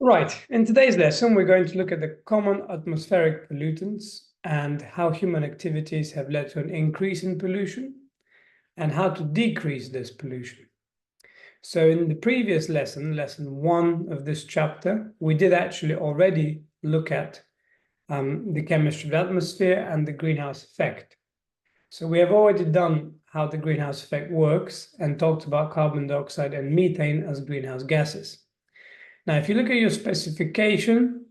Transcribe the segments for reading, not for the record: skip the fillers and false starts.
Right, in today's lesson, we're going to look at the common atmospheric pollutants and how human activities have led to an increase in pollution and how to decrease this pollution. So in the previous lesson, lesson 1 of this chapter, we did actually already look at the chemistry of the atmosphere and the greenhouse effect. So we have already done how the greenhouse effect works and talked about carbon dioxide and methane as greenhouse gases. Now, if you look at your specification,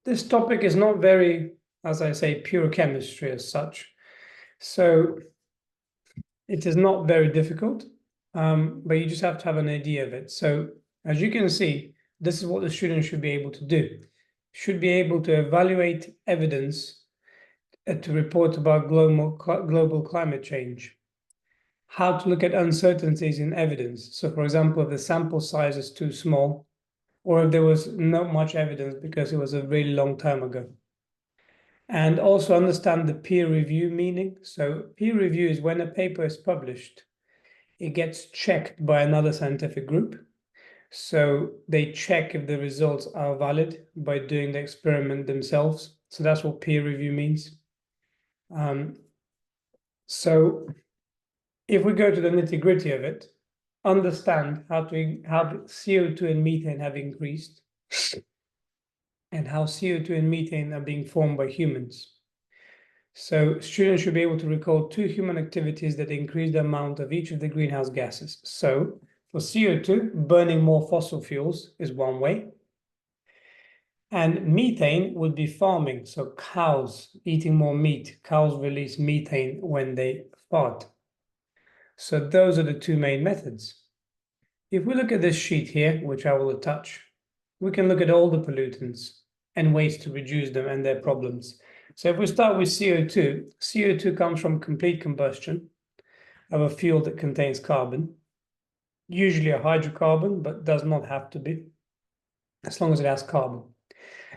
this topic is not very, as I say, pure chemistry as such. So it is not very difficult, but you just have to have an idea of it. So as you can see, this is what the student should be able to do. Should be able to evaluate evidence to report about global climate change. How to look at uncertainties in evidence. So for example, if the sample size is too small, or if there was not much evidence because it was a really long time ago. And also understand the peer review meaning. So peer review is when a paper is published, it gets checked by another scientific group. So they check if the results are valid by doing the experiment themselves. So that's what peer review means. So if we go to the nitty-gritty of it, understand how CO2 and methane have increased and how CO2 and methane are being formed by humans. So students should be able to recall 2 human activities that increase the amount of each of the greenhouse gases. So for CO2, burning more fossil fuels is one way. And methane would be farming. So cows eating more meat. Cows release methane when they fart. So those are the 2 main methods. If we look at this sheet here, which I will attach, we can look at all the pollutants and ways to reduce them and their problems. So if we start with CO2, CO2 comes from complete combustion of a fuel that contains carbon, usually a hydrocarbon, but does not have to be, as long as it has carbon.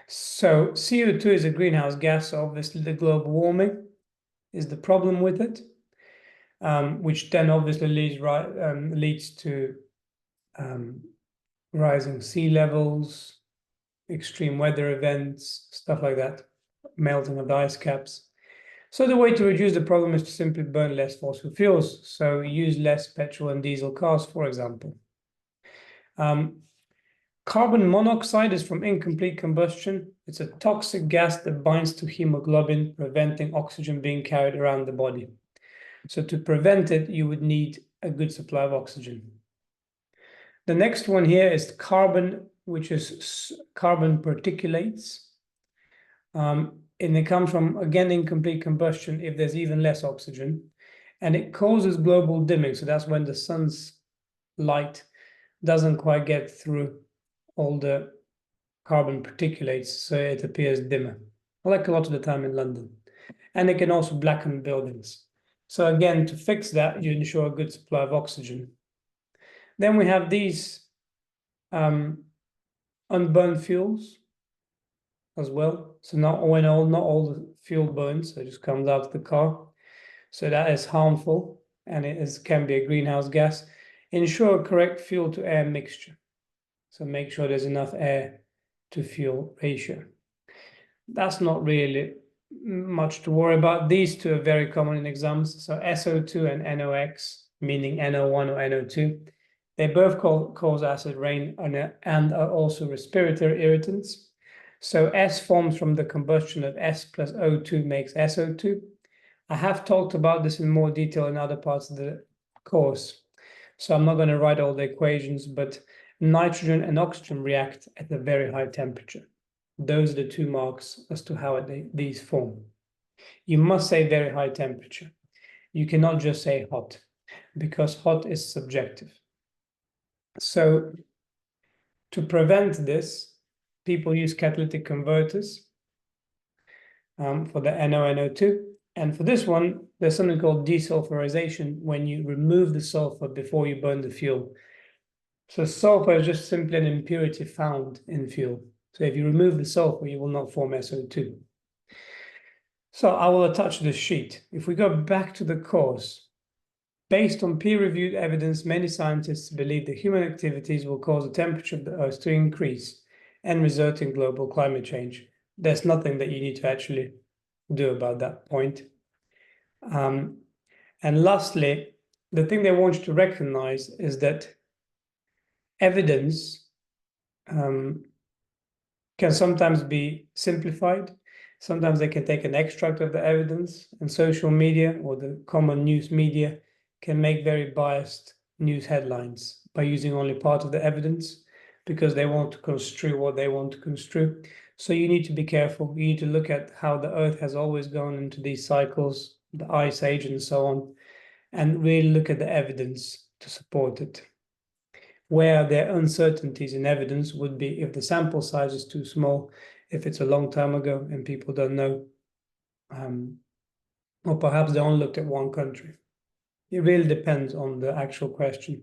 So CO2 is a greenhouse gas, so obviously the global warming is the problem with it, which then obviously leads to rising sea levels, extreme weather events, stuff like that, melting of the ice caps. So the way to reduce the problem is to simply burn less fossil fuels. So use less petrol and diesel cars, for example. Carbon monoxide is from incomplete combustion. It's a toxic gas that binds to hemoglobin, preventing oxygen being carried around the body. So to prevent it, you would need a good supply of oxygen. The next one here is carbon, which is carbon particulates. And it comes from, again, incomplete combustion if there's even less oxygen. And it causes global dimming. So that's when the sun's light doesn't quite get through all the carbon particulates, so it appears dimmer, like a lot of the time in London. And it can also blacken buildings. So again, to fix that, you ensure a good supply of oxygen. Then we have these unburned fuels as well. So not all the fuel burns, so it just comes out of the car. So that is harmful, and it can be a greenhouse gas. Ensure correct fuel to air mixture. So make sure there's enough air to fuel ratio. That's not really much to worry about. These 2 are very common in exams. So SO2 and NOx, meaning NO1 or NO2. They both cause acid rain and are also respiratory irritants. So S forms from the combustion of S plus O2 makes SO2. I have talked about this in more detail in other parts of the course. So I'm not going to write all the equations, but nitrogen and oxygen react at a very high temperature. Those are the 2 marks as to how these form. You must say very high temperature. You cannot just say hot, because hot is subjective. So to prevent this, people use catalytic converters for the NO2. And for this one, there's something called desulfurization, when you remove the sulfur before you burn the fuel. So sulfur is just simply an impurity found in fuel. So if you remove the sulfur, you will not form SO2. So I will attach this sheet. If we go back to the course, based on peer-reviewed evidence, many scientists believe that human activities will cause the temperature of the Earth to increase and resulting global climate change. There's nothing that you need to actually do about that point. And lastly, the thing they want you to recognize is that evidence can sometimes be simplified. Sometimes they can take an extract of the evidence, and social media or the common news media can make very biased news headlines by using only part of the evidence because they want to construe what they want to construe. So you need to be careful. You need to look at how the Earth has always gone into these cycles, the Ice Age and so on, and really look at the evidence to support it. Where there are uncertainties in evidence would be if the sample size is too small, if it's a long time ago and people don't know, or perhaps they only looked at one country. It really depends on the actual question.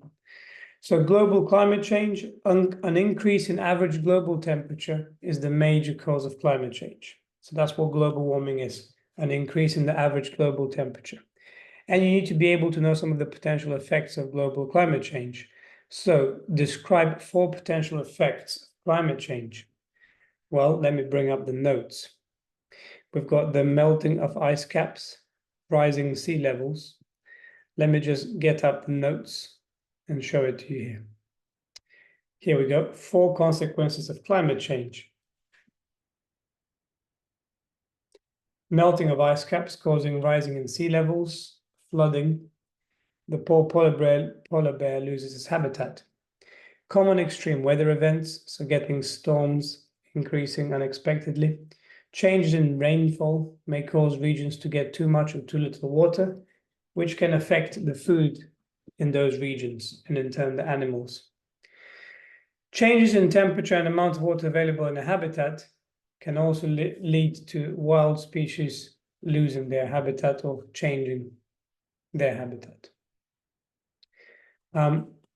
So global climate change, an increase in average global temperature is the major cause of climate change. So that's what global warming is, an increase in the average global temperature. And you need to be able to know some of the potential effects of global climate change. So describe 4 potential effects of climate change. Well, let me bring up the notes. We've got the melting of ice caps, rising sea levels. Let me just get up the notes and show it to you here. Here we go, 4 consequences of climate change. Melting of ice caps causing rising in sea levels, flooding. The poor polar bear loses its habitat. Common extreme weather events, so getting storms increasing unexpectedly. Changes in rainfall may cause regions to get too much or too little water, which can affect the food in those regions and in turn the animals. Changes in temperature and amount of water available in a habitat can also lead to wild species losing their habitat or changing their habitat.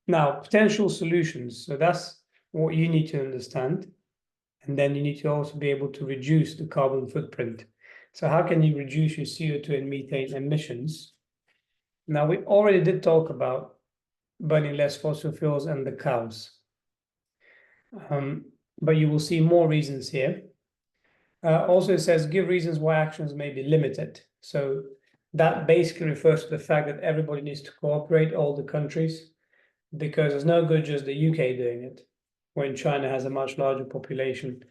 Now, potential solutions. So that's what you need to understand. And then you need to also be able to reduce the carbon footprint. So how can you reduce your CO2 and methane emissions? Now, we already did talk about burning less fossil fuels and the cows. But you will see more reasons here. Also, it says, give reasons why actions may be limited. So that basically refers to the fact that everybody needs to cooperate, all the countries, because it's no good just the UK doing it when China has a much larger population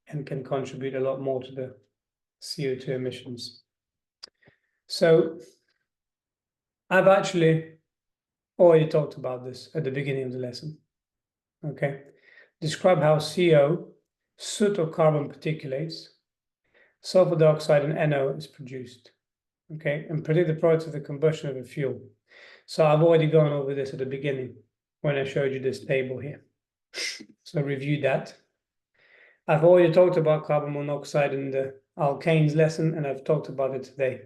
and can contribute a lot more to the CO2 emissions. So I've actually already talked about this at the beginning of the lesson. Okay, describe how CO, soot or carbon particulates, sulfur dioxide and NO is produced. Okay, and predict the products of the combustion of a fuel. So I've already gone over this at the beginning when I showed you this table here. So review that. I've already talked about carbon monoxide in the alkanes lesson, and I've talked about it today.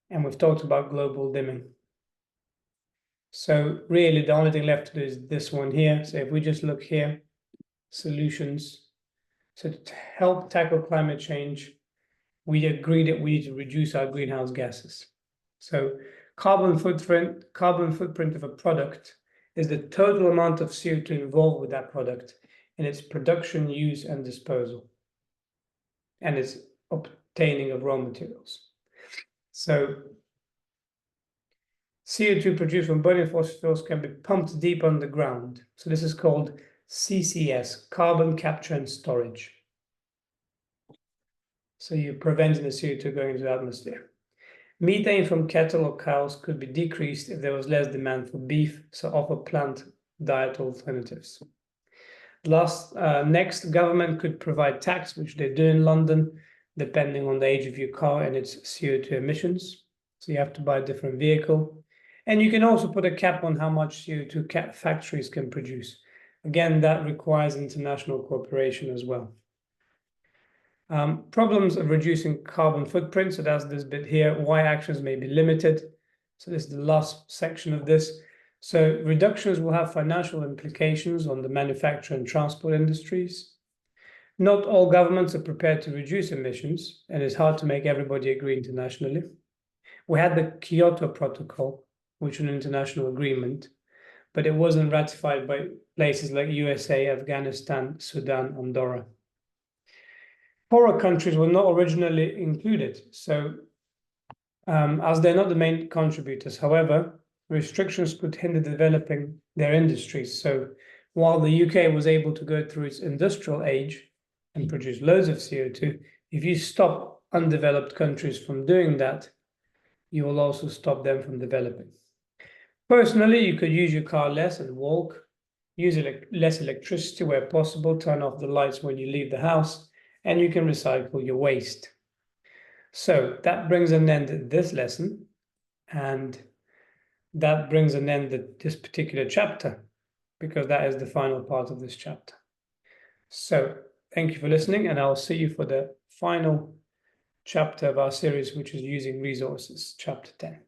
And we've talked about global dimming. So really the only thing left to do is this one here. So if we just look here, solutions. So to help tackle climate change, we agree that we need to reduce our greenhouse gases. So carbon footprint of a product is the total amount of CO2 involved with that product in its production, use, and disposal, and its obtaining of raw materials. So CO2 produced from burning fossil fuels can be pumped deep underground. So this is called CCS, carbon capture and storage. So you're preventing the CO2 going into the atmosphere. Methane from cattle or cows could be decreased if there was less demand for beef, so offer plant diet alternatives. Next, government could provide tax, which they do in London, depending on the age of your car and its CO2 emissions. So you have to buy a different vehicle. And you can also put a cap on how much CO2 factories can produce. Again, that requires international cooperation as well. Problems of reducing carbon footprint. So that's this bit here, why actions may be limited. So this is the last section of this. So reductions will have financial implications on the manufacturing and transport industries. Not all governments are prepared to reduce emissions, and it's hard to make everybody agree internationally. We had the Kyoto Protocol, which is an international agreement, but it wasn't ratified by places like USA, Afghanistan, Sudan, Andorra. Poorer countries were not originally included, so as they're not the main contributors. However, restrictions could hinder developing their industries. So while the UK was able to go through its industrial age and produce loads of CO2, if you stop undeveloped countries from doing that, you will also stop them from developing. Personally, you could use your car less and walk, use less electricity where possible, turn off the lights when you leave the house, and you can recycle your waste. So that brings an end to this lesson, and that brings an end to this particular chapter, because that is the final part of this chapter. So thank you for listening, and I'll see you for the final chapter of our series, which is using resources, chapter 10.